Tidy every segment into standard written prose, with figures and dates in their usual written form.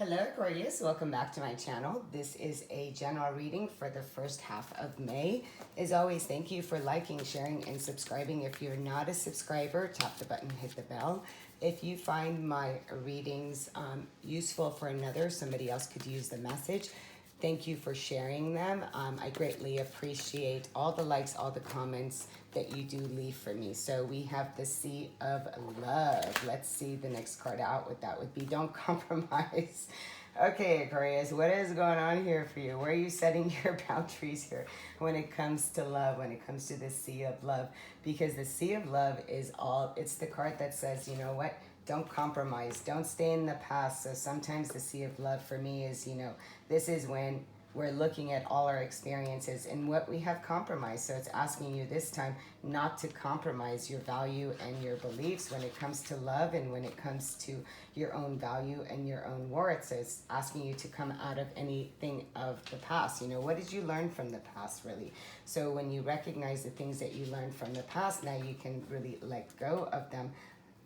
Hello Aquarius, welcome back to my channel. This is a general reading for the first half of May. As always, thank you for liking, sharing, and subscribing. If you're not a subscriber, tap the button, hit the bell. If you find my readings useful for somebody else could use the message. Thank you for sharing them. I greatly appreciate all the likes, all the comments that you do leave for me. So we have the Sea of Love. Let's see the next card out. What that would be. Don't compromise. Okay, Aquarius, what is going on here for you? Where are you setting your boundaries here when it comes to love, when it comes to the Sea of Love? Because the Sea of Love it's the card that says, you know what? Don't compromise. Don't stay in the past. So sometimes the Sea of Love for me is, this is when we're looking at all our experiences and what we have compromised. So it's asking you this time not to compromise your value and your beliefs when it comes to love and when it comes to your own value and your own worth. So it's asking you to come out of anything of the past. What did you learn from the past, really? So when you recognize the things that you learned from the past, now you can really let go of them.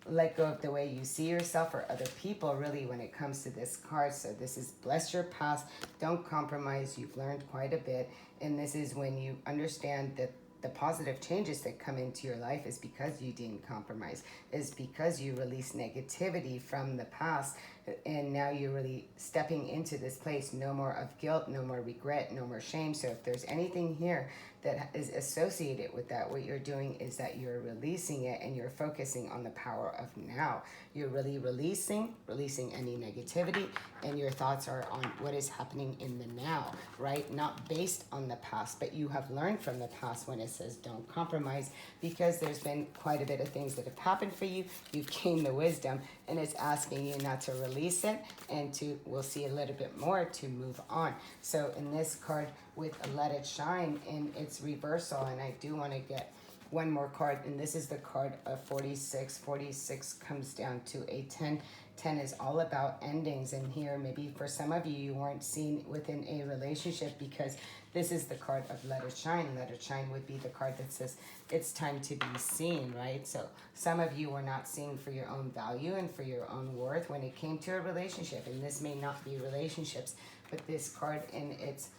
Let go of the way you see yourself or other people, really, when it comes to this card. So this is bless your past, don't compromise. You've learned quite a bit, and this is when you understand that the positive changes that come into your life is because you didn't compromise, is because you release negativity from the past, and now you're really stepping into this place. No more of guilt, no more regret, no more shame. So if there's anything here that is associated with that, what you're doing is that you're releasing it and you're focusing on the power of now. You're really releasing any negativity, and your thoughts are on what is happening in the now, right? Not based on the past, but you have learned from the past when it says don't compromise, because there's been quite a bit of things that have happened for you. You've gained the wisdom, and it's asking you not to release it and to, we'll see a little bit more, to move on. So in this card with Let It Shine in its reversal, and I do want to get one more card, and this is the card of 46. 46 comes down to a 10. 10 is all about endings, and here maybe for some of you, you weren't seen within a relationship because this is the card of Let It Shine. Let It Shine would be the card that says it's time to be seen, right? So some of you were not seen for your own value and for your own worth when it came to a relationship, and this may not be relationships, but this card in its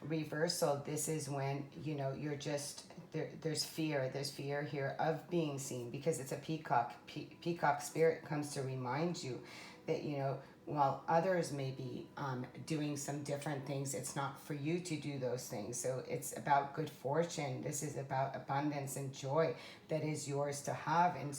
reversal, this is when you're just there's fear here of being seen, because it's a peacock. Peacock spirit comes to remind you that while others may be doing some different things, it's not for you to do those things. So it's about good fortune. This is about abundance and joy that is yours to have, and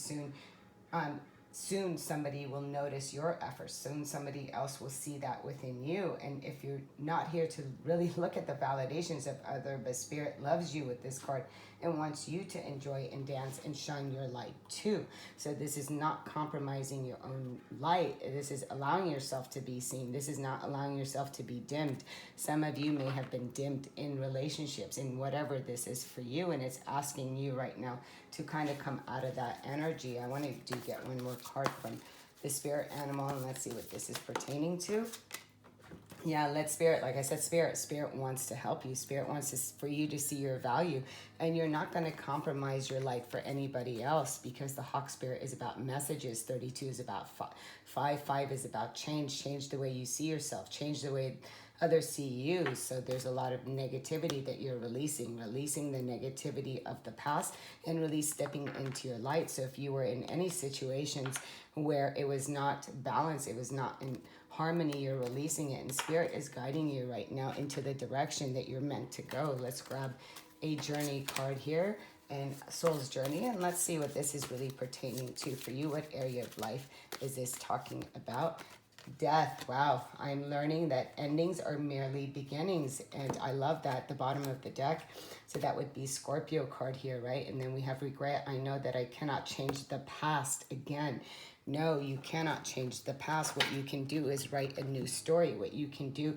soon somebody will notice your efforts. Soon somebody else will see that within you. And if you're not here to really look at the validations of other, but Spirit loves you with this card and wants you to enjoy and dance and shine your light too. So this is not compromising your own light. This is allowing yourself to be seen. This is not allowing yourself to be dimmed. Some of you may have been dimmed in relationships, in whatever this is for you, and it's asking you right now to kind of come out of that energy. I want to get one more card from the spirit animal, and let's see what this is pertaining to. Yeah, let Spirit, like I said, Spirit wants to help you. Spirit wants for you to see your value, and you're not going to compromise your light for anybody else, because the Hawk Spirit is about messages. 32 is about 5. 5 is about change the way you see yourself, change the way others see you. So there's a lot of negativity that you're releasing the negativity of the past and really stepping into your light. So if you were in any situations where it was not balanced, it was not in harmony, you're releasing it, and Spirit is guiding you right now into the direction that you're meant to go. Let's grab a journey card here, and Soul's Journey, and let's see what this is really pertaining to for you. What area of life is this talking about? Death. Wow, I'm learning that endings are merely beginnings, and I love that. The bottom of the deck, so that would be Scorpio card here, right? And then we have regret. I know that I cannot change the past again. No, you cannot change the past. What you can do is write a new story. What you can do,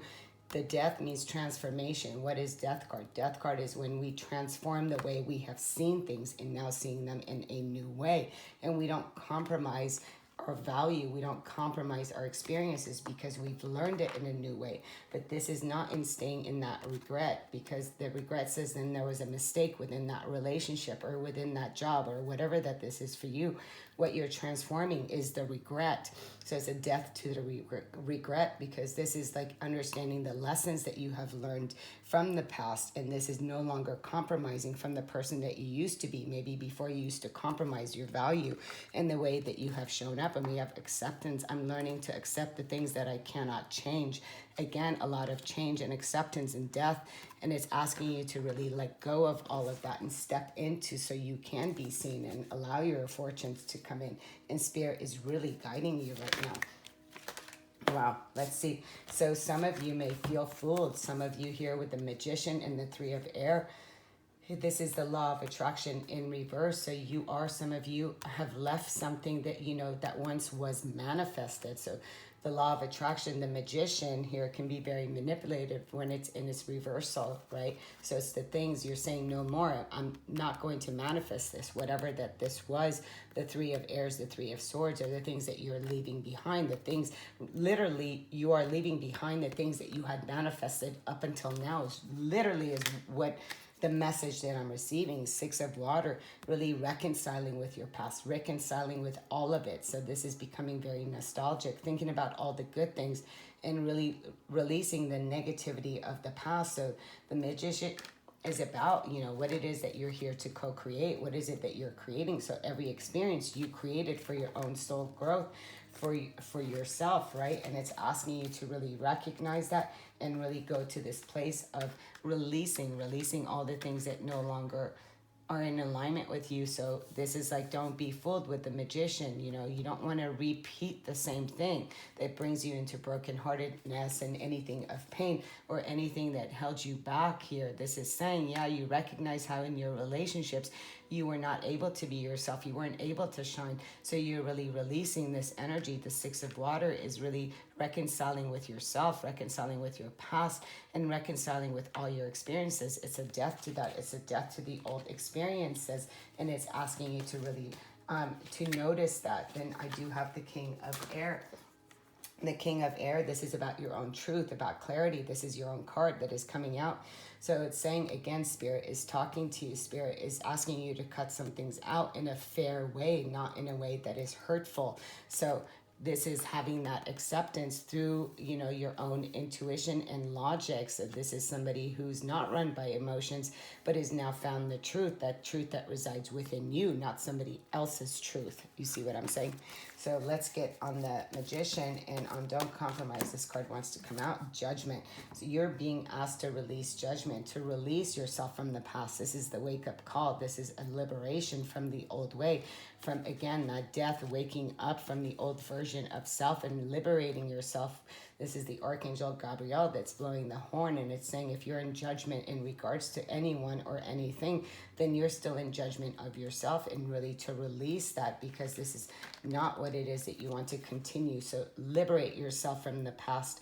the death means transformation. What is death card? Death card is when we transform the way we have seen things and now seeing them in a new way. And we don't compromise our value. We don't compromise our experiences because we've learned it in a new way. But this is not in staying in that regret, because the regret says then there was a mistake within that relationship or within that job or whatever that this is for you. what you're transforming is the regret. So it's a death to the regret, because this is like understanding the lessons that you have learned from the past, and this is no longer compromising from the person that you used to be. Maybe before you used to compromise your value in the way that you have shown up. And we have acceptance. I'm learning to accept the things that I cannot change. Again, a lot of change and acceptance and death, and it's asking you to really let go of all of that and step into, so you can be seen and allow your fortunes to come in. And Spirit is really guiding you right now. Wow, let's see. So some of you may feel fooled. Some of you here with the Magician and the Three of Air. This is the law of attraction in reverse. So you are, some of you have left something that, you know, that once was manifested. So the law of attraction, the Magician here can be very manipulative when it's in its reversal, right? So it's the things you're saying, no more. I'm not going to manifest this. Whatever that this was, the Three of Airs, the Three of Swords are the things that you're leaving behind. The things, literally, you are leaving behind the things that you had manifested up until now. Is literally is what the message that I'm receiving. Six of Water, really reconciling with your past, reconciling with all of it. So this is becoming very nostalgic, thinking about all the good things and really releasing the negativity of the past. So the Magician is about, you know, what it is that you're here to co-create. What is it that you're creating? So every experience you created for your own soul growth, for yourself, right? And it's asking you to really recognize that and really go to this place of releasing all the things that no longer are in alignment with you. So this is like, don't be fooled with the Magician. You know, you don't want to repeat the same thing that brings you into brokenheartedness and anything of pain or anything that held you back here. This is saying, yeah, you recognize how in your relationships you were not able to be yourself. You weren't able to shine. So you're really releasing this energy. The Six of Water is really reconciling with yourself, reconciling with your past, and reconciling with all your experiences. It's a death to that. It's a death to the old experiences, and it's asking you to really to notice that. Then I do have the King of Air. The King of Air, this is about your own truth, about clarity. This is your own card that is coming out. So it's saying, again, Spirit is talking to you. Spirit is asking you to cut some things out in a fair way, not in a way that is hurtful. So this is having that acceptance through, you know, your own intuition and logic. So this is somebody who's not run by emotions, but has now found the truth that resides within you, not somebody else's truth. You see what I'm saying? So let's get on the Magician and on Don't Compromise. This card wants to come out. Judgment. So you're being asked to release judgment, to release yourself from the past. This is the wake-up call. This is a liberation from the old way, from, again, that death, waking up from the old version of self and liberating yourself. This is the Archangel Gabriel that's blowing the horn, and it's saying if you're in judgment in regards to anyone or anything, then you're still in judgment of yourself, and really to release that, because this is not what it is that you want to continue. So liberate yourself from the past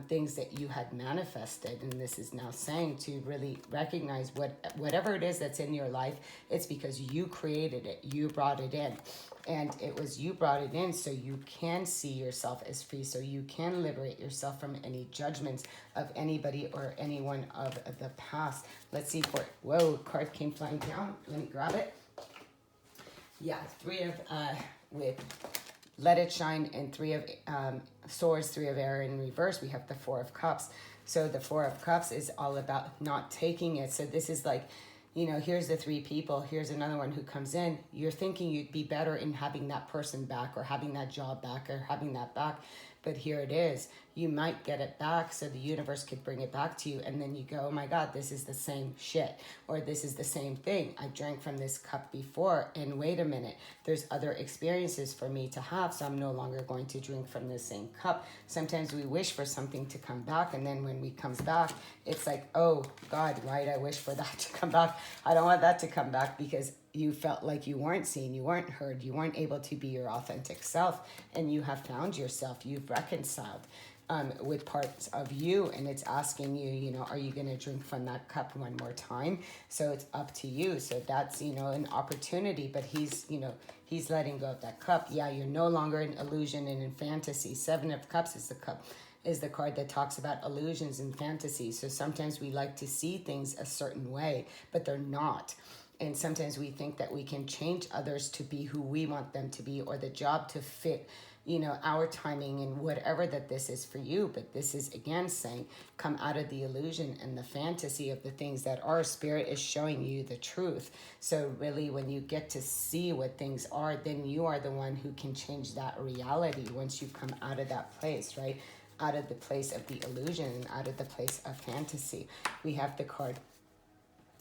things that you had manifested. And this is now saying to really recognize whatever it is that's in your life, it's because you created it, you brought it in. And it was you brought it in so you can see yourself as free, so you can liberate yourself from any judgments of anybody or anyone of the past. Let's see for it. Whoa, card came flying down. Let me grab it. Yeah, Three of, with Let It Shine, and Three of Swords, Three of Air in reverse. We have the Four of Cups. So the Four of Cups is all about not taking it. So this is like, you know, here's the three people. Here's another one who comes in. You're thinking you'd be better in having that person back, or having that job back, or having that back. But here it is. You might get it back, so the universe could bring it back to you. And then you go, oh my God, this is the same shit. Or this is the same thing. I drank from this cup before, and wait a minute, there's other experiences for me to have, so I'm no longer going to drink from the same cup. Sometimes we wish for something to come back, and then when we comes back, it's like, oh God, why did I wish for that to come back? I don't want that to come back, because you felt like you weren't seen, you weren't heard, you weren't able to be your authentic self, and you have found yourself, you've reconciled with parts of you, and it's asking you, you know, are you going to drink from that cup one more time? So it's up to you. So that's, you know, an opportunity, but he's, you know, he's letting go of that cup. Yeah, you're no longer in illusion and in fantasy. Seven of Cups is the cup, is the card that talks about illusions and fantasy. So sometimes we like to see things a certain way, but they're not. And sometimes we think that we can change others to be who we want them to be, or the job to fit, you know, our timing and whatever that this is for you. But this is again saying, come out of the illusion and the fantasy of the things that are. Spirit is showing you the truth. So really, when you get to see what things are, then you are the one who can change that reality once you come out of that place, right? Out of the place of the illusion and out of the place of fantasy. We have the card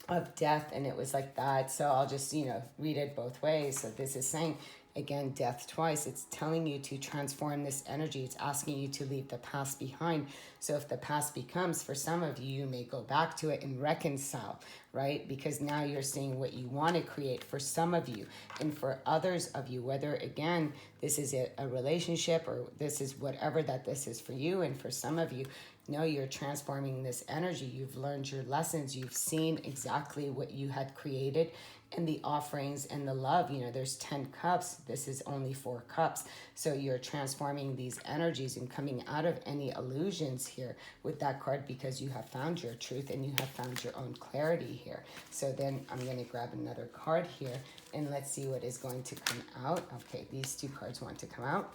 of death, and it was like that. So I'll just, you know, read it both ways. So this is saying, again, death twice. It's telling you to transform this energy. It's asking you to leave the past behind. So if the past becomes, for some of you, you may go back to it and reconcile, right? Because now you're seeing what you want to create for some of you. And for others of you, whether, again, this is a relationship or this is whatever that this is for you. And for some of you, no, you're transforming this energy. You've learned your lessons. You've seen exactly what you had created and the offerings and the love. You know, there's 10 cups. This is only 4 cups. So you're transforming these energies and coming out of any illusions here with that card, because you have found your truth and you have found your own clarity here. So then I'm going to grab another card here and let's see what is going to come out. Okay, these 2 cards want to come out.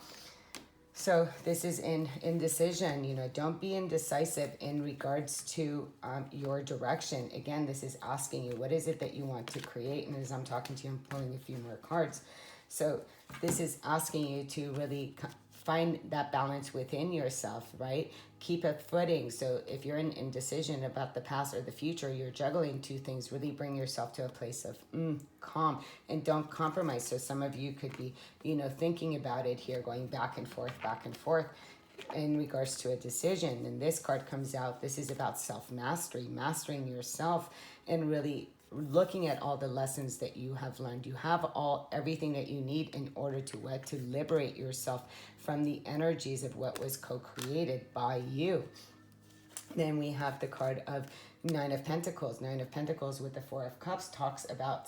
So this is indecision. You know, don't be indecisive in regards to your direction. Again, this is asking you, what is it that you want to create? And as I'm talking to you, I'm pulling a few more cards. So this is asking you to really find that balance within yourself, right? Keep a footing. So if you're in indecision about the past or the future, you're juggling 2 things, really bring yourself to a place of calm and don't compromise. So some of you could be, you know, thinking about it here, going back and forth in regards to a decision. And this card comes out. This is about self-mastery, mastering yourself and really looking at all the lessons that you have learned. You have everything that you need in order to what? To liberate yourself from the energies of what was co-created by you. Then we have the card of 9 of Pentacles. 9 of Pentacles with the 4 of Cups talks about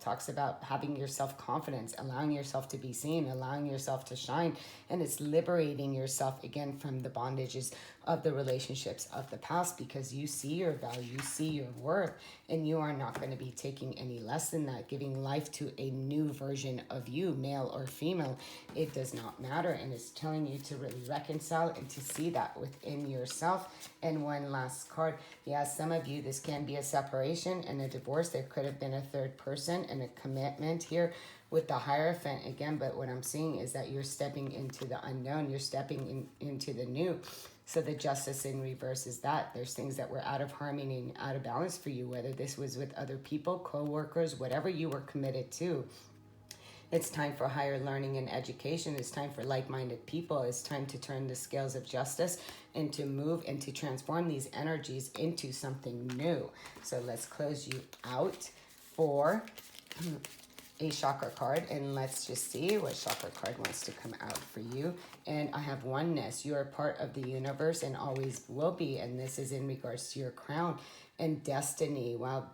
talks about having your self-confidence, allowing yourself to be seen, allowing yourself to shine. And it's liberating yourself again from the bondages of the relationships of the past, because you see your value, you see your worth, and you are not going to be taking any less than that, giving life to a new version of you, male or female. It does not matter. And it's telling you to really reconcile and to see that within yourself. And one last card. Yeah, some of you, this can be a separation and a divorce. There could have been a third person and a commitment here with the Hierophant again. But what I'm seeing is that you're stepping into the unknown. You're stepping into the new. So the Justice in reverse is that there's things that were out of harmony and out of balance for you, whether this was with other people, co-workers, whatever you were committed to. It's time for higher learning and education. It's time for like-minded people. It's time to turn the scales of justice and to move and to transform these energies into something new. So let's close you out for a chakra card, and let's just see what chakra card wants to come out for you. And I have oneness. You are part of the universe and always will be, and this is in regards to your crown and destiny. Wow,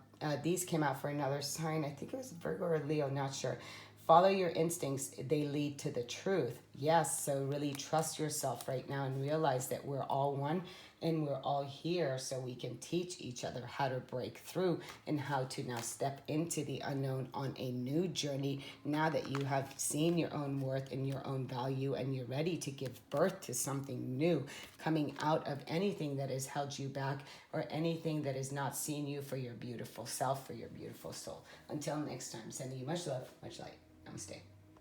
these came out for another sign. I think it was Virgo or Leo, not sure. Follow your instincts. They lead to the truth. Yes, so really trust yourself right now and realize that we're all one and we're all here so we can teach each other how to break through and how to now step into the unknown on a new journey now that you have seen your own worth and your own value and you're ready to give birth to something new, coming out of anything that has held you back or anything that has not seen you for your beautiful self, for your beautiful soul. Until next time, sending you much love, much light. Namaste.